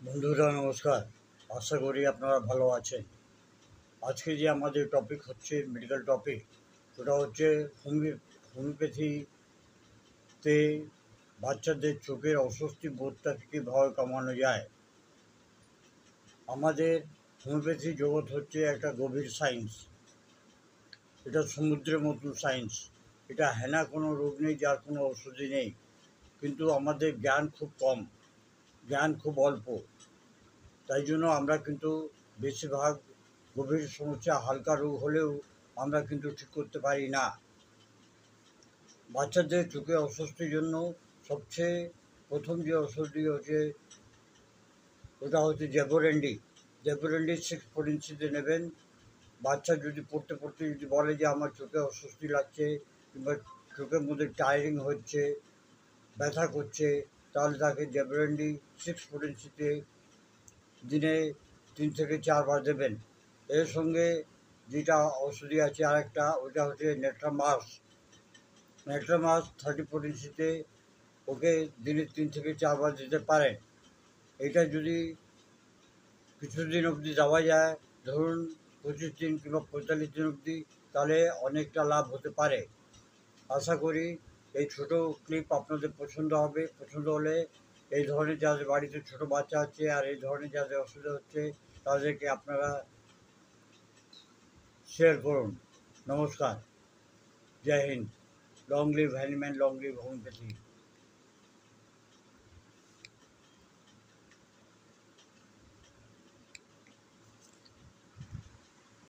বন্ধুরা নমস্কার। আশা করি আপনারা ভালো আছেন। আজকে যে আমাদের টপিক হচ্ছে মেডিকেল টপিক, ওটা হচ্ছে হোমিওপ্যাথিতে বাচ্চাদের চোখের অস্বস্তি বোধটাকে কীভাবে কমানো যায়। আমাদের হোমিওপ্যাথি জগৎ হচ্ছে একটা গভীর সায়েন্স। এটা সমুদ্রের মতন সায়েন্স। এটা হেনা কোনো রোগ নেই যার কোনো ওষুধই নেই, কিন্তু আমাদের জ্ঞান খুব কম, জ্ঞান খুব অল্প। তাই জন্য আমরা কিন্তু বেশিরভাগ গভীর সমস্যা হালকা রোগ হলেও আমরা কিন্তু ঠিক করতে পারি না। বাচ্চাদের চোখে অস্বস্তির জন্য সবচেয়ে প্রথম যে ওষুধটি হচ্ছে ওটা হচ্ছে জেবোরেন্ডি। 6 ইঞ্চিতে নেবেন। বাচ্চা যদি পড়তে পড়তে যদি বলে যে আমার চোখে অস্বস্তি লাগছে কিংবা চোখের মধ্যে টায়ারিং হচ্ছে, ব্যথা করছে, তাহলে তাকে জেবোরেন্ডি 6 ইঞ্চিতে দিনে 3 থেকে 4 বার দেবেন। এর সঙ্গে যেটা ওষুধি আছে আরেকটা, ওটা হচ্ছে নেট্রামাস। 34 ইঞ্চিতে ওকে দিনে 3 থেকে 4 বার দিতে পারেন। এটা যদি কিছুদিন অবধি দেওয়া যায়, ধরুন 25 দিন কিংবা 45 দিন অবধি, তাহলে অনেকটা লাভ হতে পারে। আশা করি এই ছোটো ক্লিপ আপনাদের পছন্দ হবে। পছন্দ হলে এই ধরনের যাদের বাড়িতে ছোটো বাচ্চা আছে আর এই ধরনের যাদের অসুবিধা হচ্ছে তাদেরকে আপনারা শেয়ার করুন। নমস্কার, Jai Hind. Long live Hahnemann, long live homeopathy.